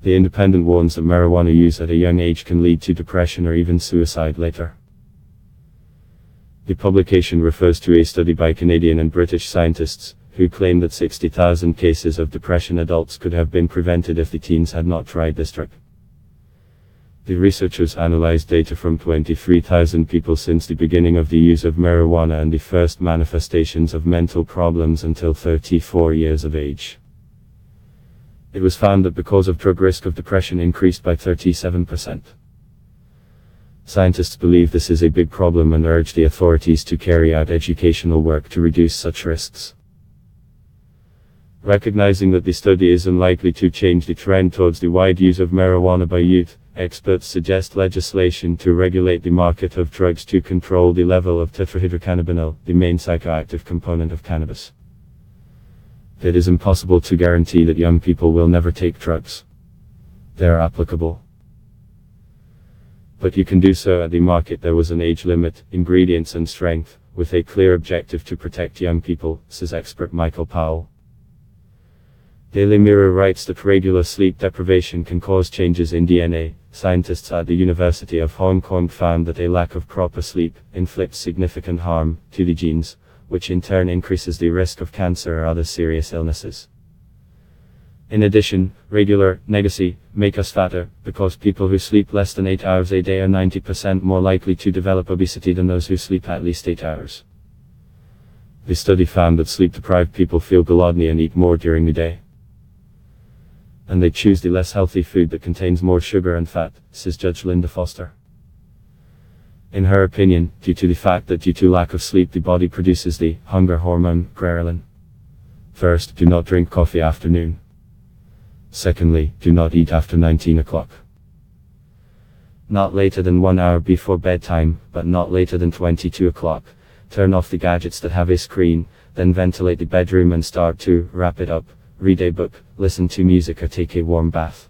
The Independent warns that marijuana use at a young age can lead to depression or even suicide later. The publication refers to a study by Canadian and British scientists, who claim that 60,000 cases of depression adults could have been prevented if the teens had not tried this drug. The researchers analyzed data from 23,000 people since the beginning of the use of marijuana and the first manifestations of mental problems until 34 years of age. It was found that because of drug risk of depression increased by 37%. Scientists believe this is a big problem and urge the authorities to carry out educational work to reduce such risks. Recognizing that the study is unlikely to change the trend towards the wide use of marijuana by youth, experts suggest legislation to regulate the market of drugs to control the level of tetrahydrocannabinol, the main psychoactive component of cannabis. It is impossible to guarantee that young people will never take drugs. They are applicable. But you can do so at the market. There was an age limit, ingredients and strength, with a clear objective to protect young people, says expert Michael Powell. Daily Mirror writes that regular sleep deprivation can cause changes in DNA. Scientists at the University of Hong Kong found that a lack of proper sleep inflicts significant harm to the genes, which in turn increases the risk of cancer or other serious illnesses. In addition, regular legacy make us fatter, because people who sleep less than 8 hours a day are 90% more likely to develop obesity than those who sleep at least 8 hours. The study found that sleep-deprived people feel gluttony and eat more during the day. And they choose the less healthy food that contains more sugar and fat, says Judge Linda Foster. In her opinion, due to the fact that due to lack of sleep the body produces the hunger hormone, ghrelin. First, do not drink coffee after noon. Secondly, do not eat after 19 o'clock. Not later than 1 hour before bedtime, but not later than 22 o'clock. Turn off the gadgets that have a screen, then ventilate the bedroom and start to wrap it up. Read a book, listen to music or take a warm bath.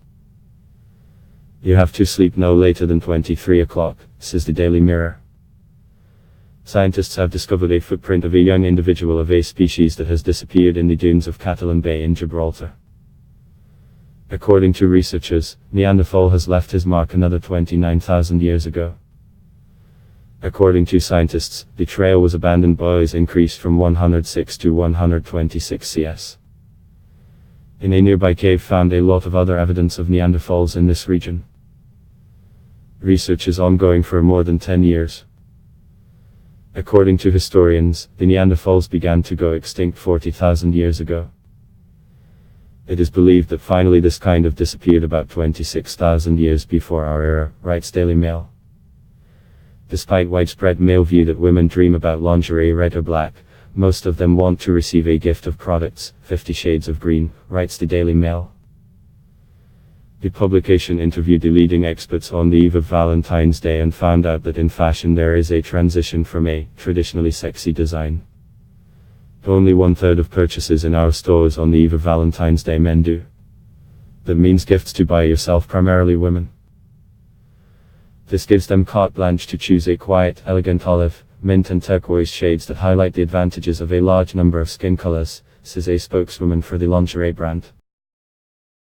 You have to sleep no later than 23 o'clock, says the Daily Mirror. Scientists have discovered a footprint of a young individual of a species that has disappeared in the dunes of Catalan Bay in Gibraltar. According to researchers, Neanderthal has left his mark another 29,000 years ago. According to scientists, the trail was abandoned boys increased from 106 to 126 CS. In a nearby cave found a lot of other evidence of Neanderthals in this region. Research is ongoing for more than 10 years. According to historians, the Neanderthals began to go extinct 40,000 years ago. It is believed that finally this kind of disappeared about 26,000 years before our era, writes Daily Mail. Despite widespread male view that women dream about lingerie red or black, most of them want to receive a gift of products, 50 Shades of Green, writes the Daily Mail. The publication interviewed the leading experts on the eve of Valentine's Day and found out that in fashion there is a transition from a traditionally sexy design. Only 1/3 of purchases in our stores on the eve of Valentine's Day men do. That means gifts to buy yourself, primarily women. This gives them carte blanche to choose a quiet, elegant olive, mint and turquoise shades that highlight the advantages of a large number of skin colors, says a spokeswoman for the lingerie brand.